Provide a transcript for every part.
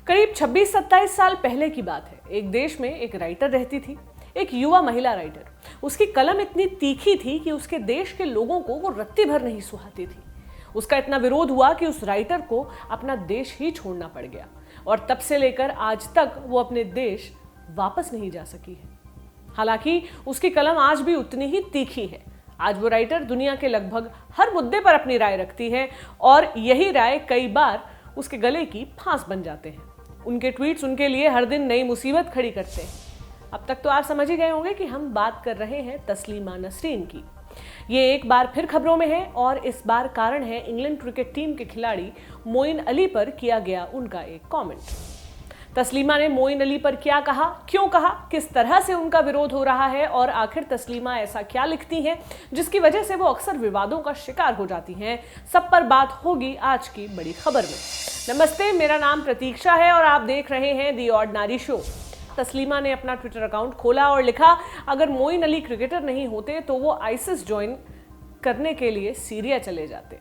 करीब 26-27 साल पहले की बात है। एक देश में एक राइटर रहती थी, एक युवा महिला राइटर। उसकी कलम इतनी तीखी थी कि उसके देश के लोगों को वो रत्ती भर नहीं सुहाती थी। उसका इतना विरोध हुआ कि उस राइटर को अपना देश ही छोड़ना पड़ गया और तब से लेकर आज तक वो अपने देश वापस नहीं जा सकी है। हालांकि उसकी कलम आज भी उतनी ही तीखी है। आज वो राइटर दुनिया के लगभग हर मुद्दे पर अपनी राय रखती है और यही राय कई बार उसके गले की फांस बन जाते हैं। उनके ट्वीट्स उनके लिए हर दिन नई मुसीबत खड़ी करते हैं। अब तक तो आप समझ ही गए होंगे कि हम बात कर रहे हैं तस्लीमा नसरीन की। ये एक बार फिर खबरों में है और इस बार कारण है इंग्लैंड क्रिकेट टीम के खिलाड़ी मोइन अली पर किया गया उनका एक कमेंट। तस्लीमा ने मोइन अली पर क्या कहा, क्यों कहा, किस तरह से उनका विरोध हो रहा है और आखिर तस्लीमा ऐसा क्या लिखती हैं जिसकी वजह से वो अक्सर विवादों का शिकार हो जाती हैं, सब पर बात होगी आज की बड़ी खबर में। नमस्ते, मेरा नाम प्रतीक्षा है और आप देख रहे हैं दी ऑर्डिनरी शो। तस्लीमा ने अपना ट्विटर अकाउंट खोला और लिखा, अगर मोइन अली क्रिकेटर नहीं होते तो वो आईसिस ज्वाइन करने के लिए सीरिया चले जाते।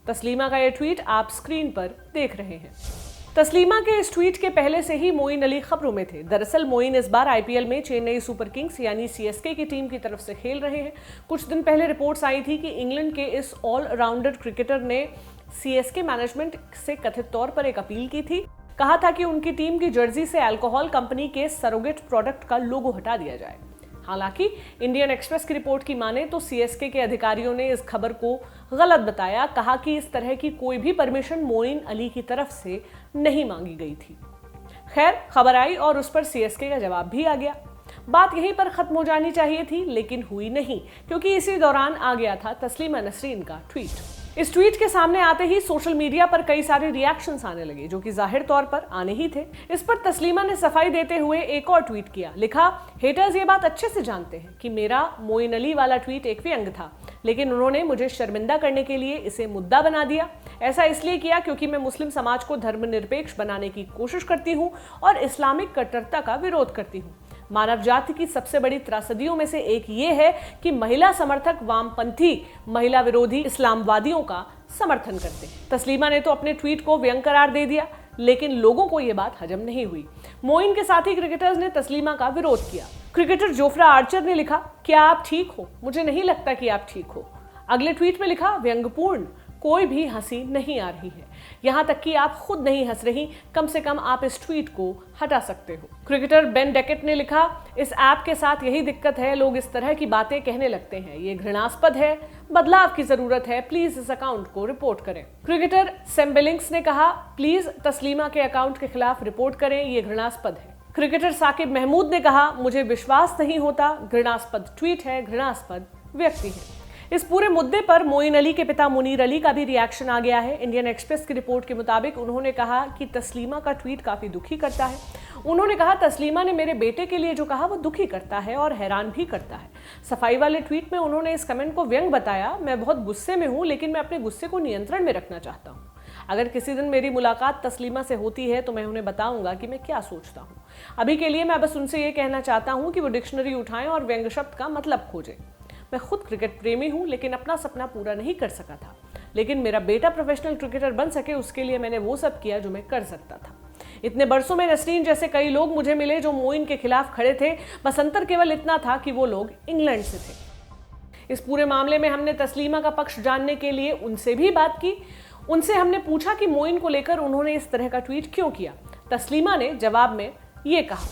तस्लीमा का यह ट्वीट आप स्क्रीन पर देख रहे हैं। तस्लीमा के इस ट्वीट के पहले से ही मोइन अली खबरों में थे। दरअसल मोइन इस बार आईपीएल में चेन्नई सुपर किंग्स यानी सीएसके की टीम की तरफ से खेल रहे हैं। कुछ दिन पहले रिपोर्ट्स आई थी कि इंग्लैंड के इस ऑलराउंडर क्रिकेटर ने सीएसके मैनेजमेंट से कथित तौर पर एक अपील की थी। कहा था कि उनकी टीम की जर्सी से अल्कोहल कंपनी के सरोगेट प्रोडक्ट का लोगो हटा दिया जाए। हालांकि इंडियन एक्सप्रेस की रिपोर्ट की माने तो सीएसके के अधिकारियों ने इस खबर को गलत बताया। कहा कि इस तरह की कोई भी परमिशन मोइन अली की तरफ से नहीं मांगी गई थी। खैर, खबर आई और उस पर सीएसके का जवाब भी आ गया। बात यहीं पर खत्म हो जानी चाहिए थी, लेकिन हुई नहीं, क्योंकि इसी दौरान आ गया था तस्लीमा नसरीन का ट्वीट। इस ट्वीट के सामने आते ही सोशल मीडिया पर कई सारे रिएक्शंस आने लगे, जो कि जाहिर तौर पर आने ही थे। इस पर तस्लीमा ने सफाई देते हुए एक और ट्वीट किया। लिखा, हेटर्स ये बात अच्छे से जानते हैं कि मेरा मोइन अली वाला ट्वीट एक व्यंग था, लेकिन उन्होंने मुझे शर्मिंदा करने के लिए इसे मुद्दा बना दिया। ऐसा इसलिए किया क्योंकि मैं मुस्लिम समाज को धर्मनिरपेक्ष बनाने की कोशिश करती हूँ और इस्लामिक कट्टरता का विरोध करती हूँ। मानव जाति की सबसे बड़ी त्रासदियों में से एक ये है कि महिला समर्थक वामपंथी महिला विरोधी इस्लामवादियों का समर्थन करते हैं। तस्लीमा ने तो अपने ट्वीट को व्यंग करार दे दिया, लेकिन लोगों को यह बात हजम नहीं हुई। मोइन के साथी क्रिकेटर्स ने तस्लीमा का विरोध किया। क्रिकेटर जोफ्रा आर्चर ने लिखा, क्या आप ठीक हो? मुझे नहीं लगता कि आप ठीक हो। अगले ट्वीट में लिखा, व्यंग्यपूर्ण, कोई भी हंसी नहीं आ रही है, यहां तक कि आप खुद नहीं हंस रही, कम से कम आप इस ट्वीट को हटा सकते हो। क्रिकेटर बेन डेकेट ने लिखा, इस ऐप के साथ यही दिक्कत है, लोग इस तरह की बातें कहने लगते हैं, ये घृणास्पद है, बदलाव की जरूरत है, प्लीज इस अकाउंट को रिपोर्ट करें। क्रिकेटर सैम बिलिंग्स ने कहा, प्लीज तस्लीमा के अकाउंट के खिलाफ रिपोर्ट करें, ये घृणास्पद है। क्रिकेटर साकिब महमूद ने कहा, मुझे विश्वास नहीं होता, घृणास्पद ट्वीट है, घृणास्पद व्यक्ति है। इस पूरे मुद्दे पर मोइन अली के पिता मुनीर अली का भी रिएक्शन आ गया है। इंडियन एक्सप्रेस की रिपोर्ट के मुताबिक उन्होंने कहा कि तस्लीमा का ट्वीट काफी दुखी करता है। उन्होंने कहा, तस्लीमा ने मेरे बेटे के लिए जो कहा वो दुखी करता है और हैरान भी करता है। सफाई वाले ट्वीट में उन्होंने इस कमेंट को व्यंग बताया। मैं बहुत गुस्से में हूँ, लेकिन मैं अपने गुस्से को नियंत्रण में रखना चाहता हूँ। अगर किसी दिन मेरी मुलाकात तस्लीमा से होती है तो मैं उन्हें बताऊंगा कि मैं क्या सोचता हूँ। अभी के लिए मैं बस उनसे ये कहना चाहता हूँ कि वो डिक्शनरी उठाएं और व्यंग शब्द का मतलब खोजें। मैं खुद क्रिकेट प्रेमी हूं, लेकिन अपना सपना पूरा नहीं कर सका था, लेकिन मेरा बेटा प्रोफेशनल क्रिकेटर बन सके उसके लिए मैंने वो सब किया जो मैं कर सकता था। इतने बरसों में नसरीन जैसे कई लोग मुझे मिले जो मोइन के खिलाफ खड़े थे, बस अंतर केवल इतना था कि वो लोग इंग्लैंड से थे। इस पूरे मामले में हमने तस्लीमा का पक्ष जानने के लिए उनसे भी बात की। उनसे हमने पूछा कि मोइन को लेकर उन्होंने इस तरह का ट्वीट क्यों किया। तस्लीमा ने जवाब में ये कहा,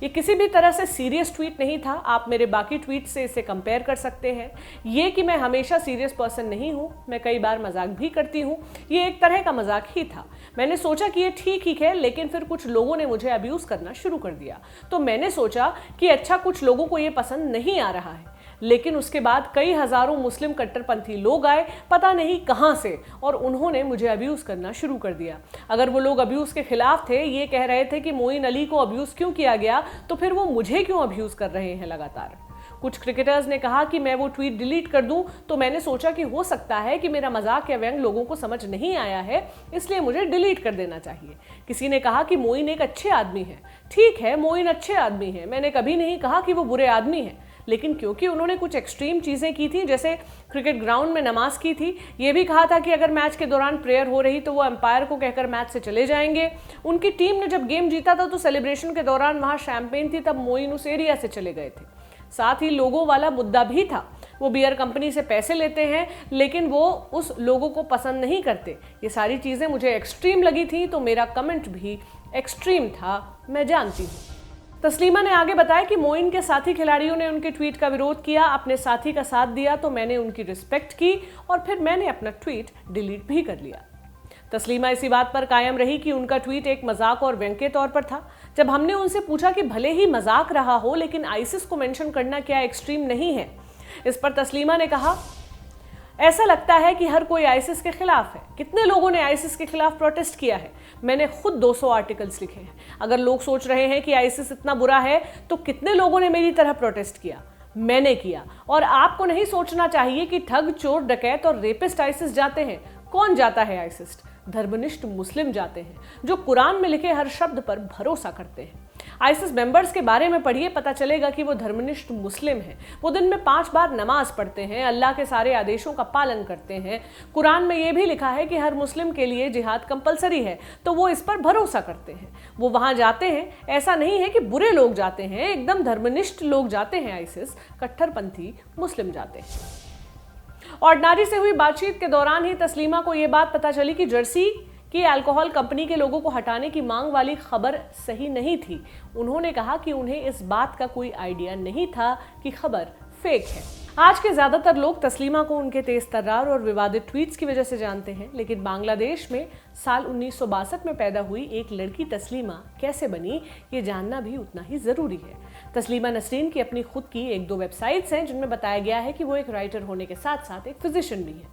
ये किसी भी तरह से सीरियस ट्वीट नहीं था, आप मेरे बाकी ट्वीट से इसे कंपेयर कर सकते हैं। ये कि मैं हमेशा सीरियस पर्सन नहीं हूँ, मैं कई बार मजाक भी करती हूँ, ये एक तरह का मजाक ही था। मैंने सोचा कि ये ठीक ही है, लेकिन फिर कुछ लोगों ने मुझे अब्यूज़ करना शुरू कर दिया, तो मैंने सोचा कि अच्छा, कुछ लोगों को ये पसंद नहीं आ रहा है। लेकिन उसके बाद कई हजारों मुस्लिम कट्टरपंथी लोग आए, पता नहीं कहां से, और उन्होंने मुझे अब्यूज़ करना शुरू कर दिया। अगर वो लोग अब्यूज़ के खिलाफ थे, ये कह रहे थे कि मोइन अली को अब्यूज़ क्यों किया गया, तो फिर वो मुझे क्यों अब्यूज़ कर रहे हैं लगातार। कुछ क्रिकेटर्स ने कहा कि मैं वो ट्वीट डिलीट कर दूं, तो मैंने सोचा कि हो सकता है कि मेरा मजाक या व्यंग लोगों को समझ नहीं आया है, इसलिए मुझे डिलीट कर देना चाहिए। किसी ने कहा कि मोइन एक अच्छे आदमी है। ठीक है, मोइन अच्छे आदमी है, मैंने कभी नहीं कहा कि वो बुरे आदमी है, लेकिन क्योंकि उन्होंने कुछ एक्सट्रीम चीज़ें की थी, जैसे क्रिकेट ग्राउंड में नमाज की थी, ये भी कहा था कि अगर मैच के दौरान प्रेयर हो रही तो वो एम्पायर को कहकर मैच से चले जाएंगे। उनकी टीम ने जब गेम जीता था तो सेलिब्रेशन के दौरान वहाँ शैंपेन थी, तब मोइन उस एरिया से चले गए थे। साथ ही लोगों वाला मुद्दा भी था। वो बियर कंपनी से पैसे लेते हैं लेकिन वो उस लोगों को पसंद नहीं करते। ये सारी चीज़ें मुझे एक्सट्रीम लगी थी, तो मेरा कमेंट भी एक्सट्रीम था, मैं जानती हूँ। तस्लीमा ने आगे बताया कि मोइन के साथी खिलाड़ियों ने उनके ट्वीट का विरोध किया, अपने साथी का साथ दिया, तो मैंने उनकी रिस्पेक्ट की और फिर मैंने अपना ट्वीट डिलीट भी कर लिया। तस्लीमा इसी बात पर कायम रही कि उनका ट्वीट एक मजाक और व्यंग्य के तौर पर था। जब हमने उनसे पूछा कि भले ही मजाक रहा हो लेकिन आईसिस को मेंशन करना क्या एक्सट्रीम नहीं है, इस पर तस्लीमा ने कहा, ऐसा लगता है कि हर कोई आईसिस के खिलाफ है। कितने लोगों ने आईसिस के खिलाफ प्रोटेस्ट किया है? मैंने खुद 200 आर्टिकल्स लिखे हैं। अगर लोग सोच रहे हैं कि आईसिस इतना बुरा है तो कितने लोगों ने मेरी तरह प्रोटेस्ट किया? मैंने किया। और आपको नहीं सोचना चाहिए कि ठग, चोर, डकैत और रेपिस्ट आईसिस जाते हैं। कौन जाता है आईसिस? धर्मनिष्ठ मुस्लिम जाते हैं, जो कुरान में लिखे हर शब्द पर भरोसा करते हैं। आईसिस मेंबर्स के बारे में पढ़िए, पता चलेगा कि वो धर्मनिष्ठ मुस्लिम हैं। वो दिन में 5 बार नमाज पढ़ते हैं, अल्लाह के सारे आदेशों का पालन करते हैं। कुरान में ये भी लिखा है कि हर मुस्लिम के लिए जिहाद कंपलसरी है, तो वो इस पर भरोसा करते हैं। वो वहां जाते हैं। ऐसा नहीं है कि बुरे लोग जाते हैं, एकदम धर्मनिष्ठ लोग जाते हैं आईसिस, कट्टरपंथी मुस्लिम जाते हैं। और नारी से हुई बातचीत के दौरान ही तस्लीमा को यह बात पता चली कि जर्सी की अल्कोहल कंपनी के लोगों को हटाने की मांग वाली खबर सही नहीं थी। उन्होंने कहा कि उन्हें इस बात का कोई आइडिया नहीं था कि खबर फेक है। आज के ज्यादातर लोग तस्लीमा को उनके तेज तर्रार और विवादित ट्वीट्स की वजह से जानते हैं, लेकिन बांग्लादेश में साल 1962 में पैदा हुई एक लड़की तस्लीमा कैसे बनी, ये जानना भी उतना ही जरूरी है। तस्लीमा नसरीन की अपनी खुद की 1-2 वेबसाइट्स हैं जिनमें बताया गया है कि वो एक राइटर होने के साथ साथ एक फिजिशियन भी है,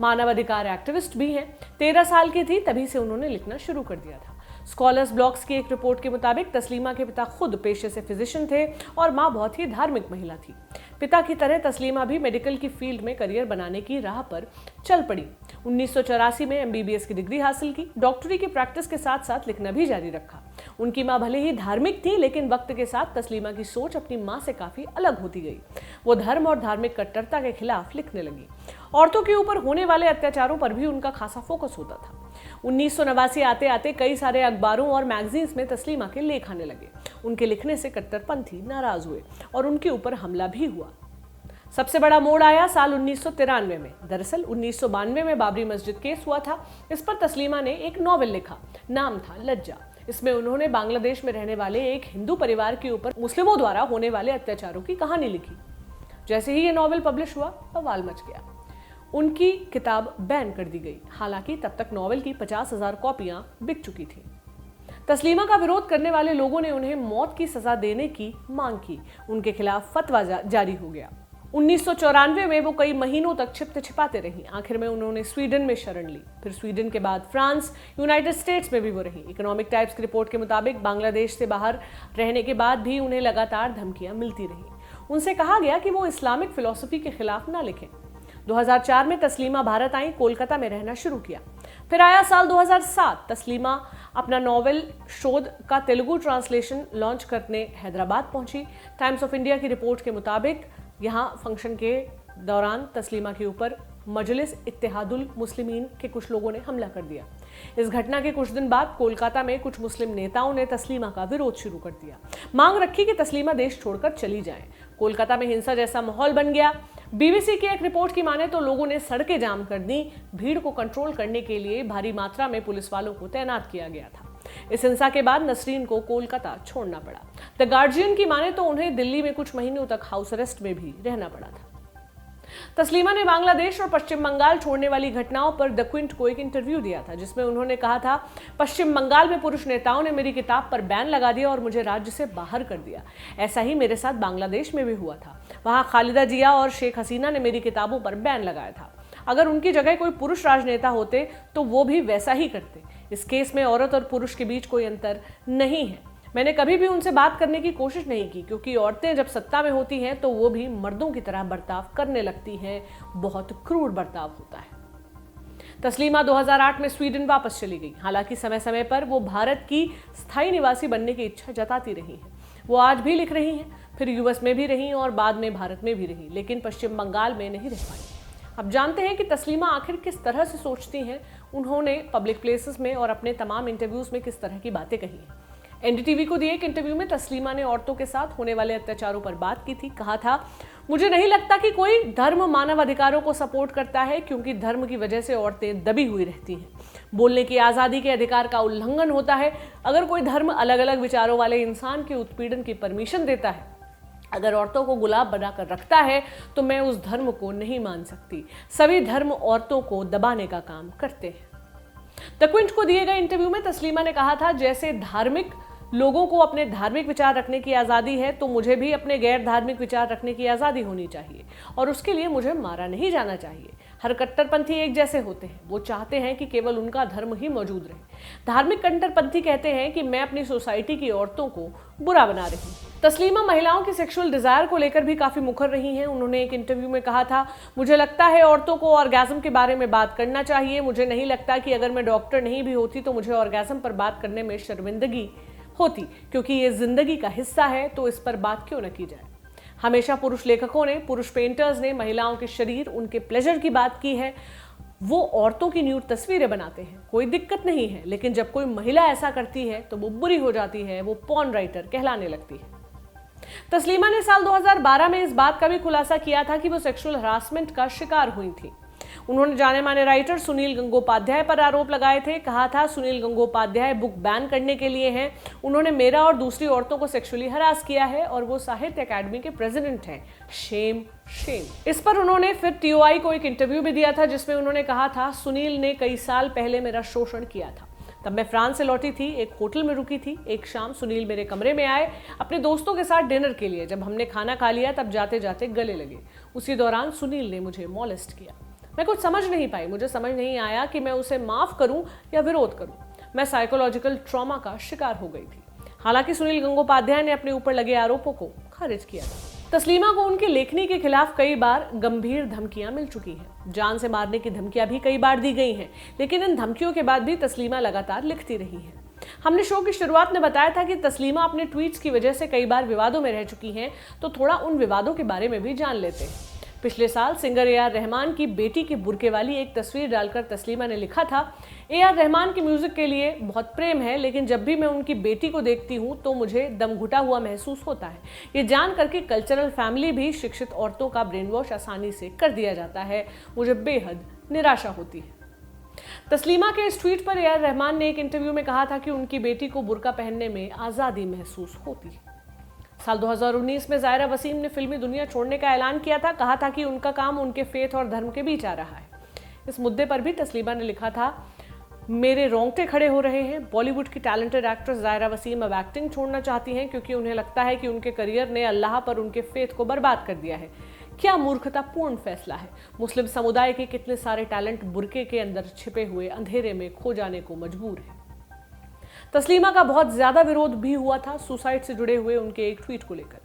मानवाधिकार एक्टिविस्ट भी हैं। 13 साल की थी तभी से उन्होंने लिखना शुरू कर दिया था। स्कॉलर्स ब्लॉग्स की एक रिपोर्ट के मुताबिक तस्लीमा के पिता खुद पेशे से फिजिशियन थे और माँ बहुत ही धार्मिक महिला थी। पिता की तरह तस्लीमा भी मेडिकल की फील्ड में करियर बनाने की राह पर चल पड़ी। 1984 में MBBS की डिग्री हासिल की। डॉक्टरी की प्रैक्टिस के साथ साथ लिखना भी जारी रखा। उनकी माँ भले ही धार्मिक थी, लेकिन वक्त के साथ तस्लीमा की सोच अपनी माँ से काफी अलग होती गई। वो धर्म और धार्मिक कट्टरता के खिलाफ लिखने लगी। औरतों के ऊपर होने वाले अत्याचारों पर भी उनका खासा फोकस होता था। 1989 आते आते कई सारे अखबारों और मैगजीन्स में तस्लीमा के लेख आने लगे। उनके लिखने से कट्टरपंथी नाराज हुए और उनके ऊपर हमला भी हुआ। सबसे बड़ा मोड़ आया साल 1993 में। दरअसल 1992 में बाबरी मस्जिद केस हुआ था। इस पर तस्लीमा ने एक नॉवेल लिखा, नाम था लज्जा। इसमें उन्होंने बांग्लादेश में रहने वाले एक हिंदू परिवार के ऊपर मुस्लिमों द्वारा होने वाले अत्याचारों की कहानी लिखी। जैसे ही ये नॉवेल पब्लिश हुआ, बवाल मच गया। उनकी किताब बैन कर दी गई। हालांकि तब तक नॉवेल की 50,000 कॉपियां बिक चुकी थी। तस्लीमा का विरोध करने वाले लोगों ने उन्हें मौत की सजा देने की मांग की। उनके खिलाफ फतवा जारी हो गया। 1994 में वो कई महीनों तक छिपते छिपाते रहीं। आखिर में उन्होंने स्वीडन में शरण ली। फिर स्वीडन के बाद फ्रांस, यूनाइटेड स्टेट्स में भी वो रहीं। इकोनॉमिक टाइम्स की रिपोर्ट के मुताबिक बांग्लादेश से बाहर रहने के बाद भी उन्हें लगातार धमकियां मिलती रहीं। उनसे कहा गया कि वो इस्लामिक फिलॉसफी के खिलाफ ना लिखें। 2004 में तस्लीमा भारत आई, कोलकाता में रहना शुरू किया। फिर आया साल 2007। तस्लीमा अपना नॉवेल शोध का तेलुगु ट्रांसलेशन लॉन्च करने हैदराबाद पहुंची। टाइम्स ऑफ इंडिया की रिपोर्ट के मुताबिक यहां फंक्शन के दौरान तस्लीमा के ऊपर मजलिस इत्तेहादुल मुस्लिमीन के कुछ लोगों ने हमला कर दिया। इस घटना के कुछ दिन बाद कोलकाता में कुछ मुस्लिम नेताओं ने तस्लीमा का विरोध शुरू कर दिया। मांग रखी कि तस्लीमा देश छोड़कर चली जाएं। कोलकाता में हिंसा जैसा माहौल बन गया। BBC की एक रिपोर्ट की माने तो लोगों ने सड़कें जाम कर दी। भीड़ को कंट्रोल करने के लिए भारी मात्रा में पुलिस वालों को तैनात किया गया था। इस हिंसा के बाद नसरीन को कोलकाता छोड़ना पड़ा। द गार्जियन की माने तो उन्हें दिल्ली में कुछ महीनों तक हाउस अरेस्ट में भी रहना पड़ा था। तस्लीमा ने बांग्लादेश और पश्चिम बंगाल छोड़ने वाली घटनाओं पर द क्विंट को एक इंटरव्यू दिया था, जिसमें उन्होंने कहा था, पश्चिम बंगाल में पुरुष नेताओं ने मेरी किताब पर बैन लगा दिया और मुझे राज्य से बाहर कर दिया। ऐसा ही मेरे साथ बांग्लादेश में भी हुआ था। वहां खालिदा जिया और शेख हसीना ने मेरी किताबों पर बैन लगाया था। अगर उनकी जगह कोई पुरुष राजनेता होते तो वो भी वैसा ही करते। इस केस में औरत और पुरुष के बीच कोई अंतर नहीं है। मैंने कभी भी उनसे बात करने की कोशिश नहीं की, क्योंकि औरतें जब सत्ता में होती हैं तो वो भी मर्दों की तरह बर्ताव करने लगती हैं। बहुत क्रूर बर्ताव होता है। तस्लीमा 2008 में स्वीडन वापस चली गई। हालांकि समय समय पर वो भारत की स्थायी निवासी बनने की इच्छा जताती रही हैं। वो आज भी लिख रही हैं। फिर यूएस में भी रहीं और बाद में भारत में भी रहीं, लेकिन पश्चिम बंगाल में नहीं रह पाई। अब जानते हैं कि तस्लीमा आखिर किस तरह से सोचती हैं, उन्होंने पब्लिक प्लेसेस में और अपने तमाम इंटरव्यूज में किस तरह की बातें कही हैं। एनडीटीवी को दिए एक इंटरव्यू में तस्लीमा ने औरतों के साथ होने वाले अत्याचारों पर बात की थी। कहा था, मुझे नहीं लगता कि कोई धर्म मानव अधिकारों को सपोर्ट करता है, क्योंकि धर्म की वजह से औरतें दबी हुई रहती हैं। बोलने की आज़ादी के अधिकार का उल्लंघन होता है। अगर कोई धर्म अलग अलग विचारों वाले इंसान के उत्पीड़न की परमिशन देता है, अगर औरतों को गुलाब बनाकर रखता है, तो मैं उस धर्म को नहीं मान सकती। सभी धर्म औरतों को दबाने का काम करते हैं। द क्विंट को दिए गए इंटरव्यू में तस्लीमा ने कहा था, जैसे धार्मिक लोगों को अपने धार्मिक विचार रखने की आज़ादी है, तो मुझे भी अपने गैर धार्मिक विचार रखने की आज़ादी होनी चाहिए, और उसके लिए मुझे मारा नहीं जाना चाहिए। हर कट्टरपंथी एक जैसे होते हैं, वो चाहते हैं कि केवल उनका धर्म ही मौजूद रहे। धार्मिक कट्टरपंथी कहते हैं कि मैं अपनी सोसाइटी की औरतों को बुरा बना रही हूँ। तस्लीमा महिलाओं की सेक्सुअल डिजायर को लेकर भी काफी मुखर रही हैं। उन्होंने एक इंटरव्यू में कहा था, मुझे लगता है औरतों को ऑर्गेज्म के बारे में बात करना चाहिए। मुझे नहीं लगता कि अगर मैं डॉक्टर नहीं भी होती तो मुझे ऑर्गेज्म पर बात करने में शर्मिंदगी होती, क्योंकि ये जिंदगी का हिस्सा है, तो इस पर बात क्यों न की जाए। हमेशा पुरुष लेखकों ने, पुरुष पेंटर्स ने महिलाओं के शरीर, उनके प्लेजर की बात की है। वो औरतों की न्यूड तस्वीरें बनाते हैं, कोई दिक्कत नहीं है, लेकिन जब कोई महिला ऐसा करती है तो वो बुरी हो जाती है, वो पॉर्न राइटर कहलाने लगती है। तस्लीमा ने साल 2012 में इस बात का भी खुलासा किया था कि वो सेक्सुअल हरासमेंट का शिकार हुई थी। उन्होंने जाने माने राइटर सुनील गंगोपाध्याय पर आरोप लगाए थे। कहा था, सुनील गंगोपाध्याय बुक बैन करने के लिए हैं। उन्होंने मेरा और दूसरी औरतों को सेक्सुअली हरास किया है, और वो साहित्य अकादमी के प्रेसिडेंट हैं। Shem Shem. इस पर उन्होंने फिर टीओआई को एक इंटरव्यू भी दिया था, जिसमें उन्होंने कहा था, सुनील ने कई साल पहले मेरा शोषण किया था। तब मैं फ्रांस से लौटी थी, एक होटल में रुकी थी। एक शाम सुनील मेरे कमरे में आए अपने दोस्तों के साथ डिनर के लिए। जब हमने खाना खा लिया, तब जाते जाते गले लगे। उसी दौरान सुनील ने मुझे मॉलेस्ट किया। मैं कुछ समझ नहीं पाई। मुझे समझ नहीं आया कि मैं उसे माफ करूं या विरोध करूं। मैं साइकोलॉजिकल ट्रॉमा का शिकार हो गई थी। हालांकि सुनील गंगोपाध्याय ने अपने ऊपर लगे आरोपों को खारिज किया था। तस्लीमा को उनकी लेखनी के खिलाफ कई बार गंभीर धमकियां मिल चुकी हैं। जान से मारने की धमकियां भी कई बार दी गई हैं, लेकिन इन धमकियों के बाद भी तस्लीमा लगातार लिखती रही है। हमने शो की शुरुआत में बताया था कि तस्लीमा अपने ट्वीट्स की वजह से कई बार विवादों में रह चुकी हैं, तो थोड़ा उन विवादों के बारे में भी जान लेते हैं। पिछले साल सिंगर ए आर रहमान की बेटी की बुर्के वाली एक तस्वीर डालकर तस्लीमा ने लिखा था, ए आर रहमान के म्यूजिक के लिए बहुत प्रेम है, लेकिन जब भी मैं उनकी बेटी को देखती हूँ तो मुझे दम घुटा हुआ महसूस होता है। ये जान करके कल्चरल फैमिली भी शिक्षित औरतों का ब्रेन वॉश आसानी से कर दिया जाता है। मुझे बेहद निराशा होती है। तस्लीमा के इस ट्वीट पर ए आर रहमान ने एक इंटरव्यू में कहा था कि उनकी बेटी को बुर्का पहनने में आज़ादी महसूस होती है। साल 2019 में ज़ायरा वसीम ने फिल्मी दुनिया छोड़ने का ऐलान किया था। कहा था कि उनका काम उनके फेथ और धर्म के बीच आ रहा है। इस मुद्दे पर भी तस्लीमा ने लिखा था, मेरे रोंगटे खड़े हो रहे हैं। बॉलीवुड की टैलेंटेड एक्ट्रेस ज़ायरा वसीम अब एक्टिंग छोड़ना चाहती हैं, क्योंकि उन्हें लगता है कि उनके करियर ने अल्लाह पर उनके फेथ को बर्बाद कर दिया है। क्या मूर्खतापूर्ण फैसला है। मुस्लिम समुदाय के कितने सारे टैलेंट बुर्के के अंदर छिपे हुए अंधेरे में खो जाने को मजबूर है। तस्लीमा का बहुत ज्यादा विरोध भी हुआ था सुसाइड से जुड़े हुए उनके एक ट्वीट को लेकर।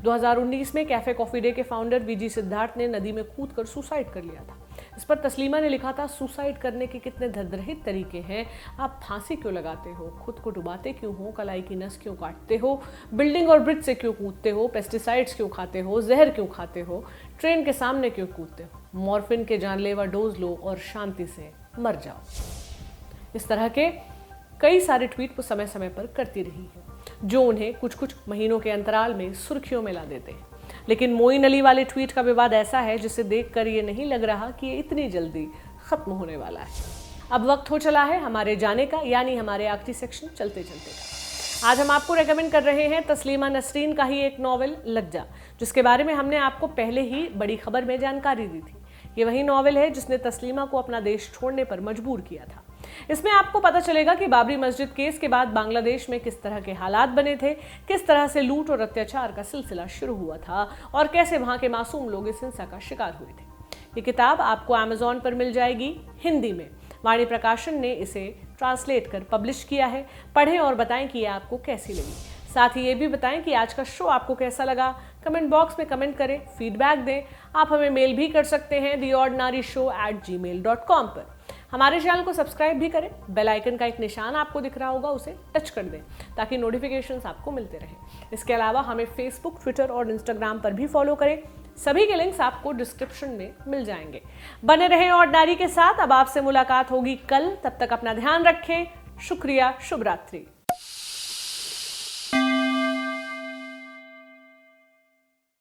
2019 में कैफे कॉफी डे के फाउंडर वीजी सिद्धार्थ ने नदी में कूदकर सुसाइड कर लिया था। इस पर तस्लीमा ने लिखा था, सुसाइड करने के कितने धर्मरहित तरीके हैं। आप फांसी क्यों लगाते हो, खुद को डुबाते क्यों हो, कलाई की नस क्यों काटते हो, बिल्डिंग और ब्रिज से क्यों कूदते हो, पेस्टिसाइड्स क्यों खाते हो, जहर क्यों खाते हो, ट्रेन के सामने क्यों कूदते हो, मॉर्फिन के जानलेवा डोज लो और शांति से मर जाओ। इस तरह के कई सारे ट्वीट वो समय समय पर करती रही है, जो उन्हें कुछ कुछ महीनों के अंतराल में सुर्खियों में ला देते हैं। लेकिन मोइन अली वाले ट्वीट का विवाद ऐसा है जिसे देखकर ये नहीं लग रहा कि ये इतनी जल्दी खत्म होने वाला है। अब वक्त हो चला है हमारे जाने का, यानी हमारे आखिरी सेक्शन चलते चलते का। आज हम आपको रेकमेंड कर रहे हैं तस्लीमा नसरीन का ही एक नॉवेल लज्जा, जिसके बारे में हमने आपको पहले ही बड़ी खबर में जानकारी दी थी। ये वही नॉवेल है जिसने तस्लीमा को अपना देश छोड़ने पर मजबूर किया था। इसमें आपको पता चलेगा कि बाबरी मस्जिद केस के बाद बांग्लादेश में किस तरह के हालात बने थे, किस तरह से लूट और अत्याचार का सिलसिला शुरू हुआ था और कैसे वहां के मासूम लोग इस हिंसा का शिकार हुए थे। ये किताब आपको अमेज़न पर मिल जाएगी हिंदी में। वाणी प्रकाशन ने इसे ट्रांसलेट कर पब्लिश किया है। पढ़ें और बताएं कि ये आपको कैसी लगी। साथ ही ये भी बताएं कि आज का शो आपको कैसा लगा। कमेंट बॉक्स में कमेंट करें, फीडबैक दें। आप हमें मेल भी कर सकते हैं theordinaryshow@gmail.com पर। हमारे चैनल को सब्सक्राइब भी करें, बेल आइकन का एक निशान आपको दिख रहा होगा, उसे टच कर दें ताकि नोटिफिकेशंस आपको मिलते रहें। इसके अलावा हमें फेसबुक, ट्विटर और इंस्टाग्राम पर भी फॉलो करें। सभी के लिंक्स आपको डिस्क्रिप्शन में मिल जाएंगे। बने रहें ऑर्डिनरी के साथ। अब आपसे मुलाकात होगी कल, तब तक अपना ध्यान रखें। शुक्रिया, शुभ रात्रि।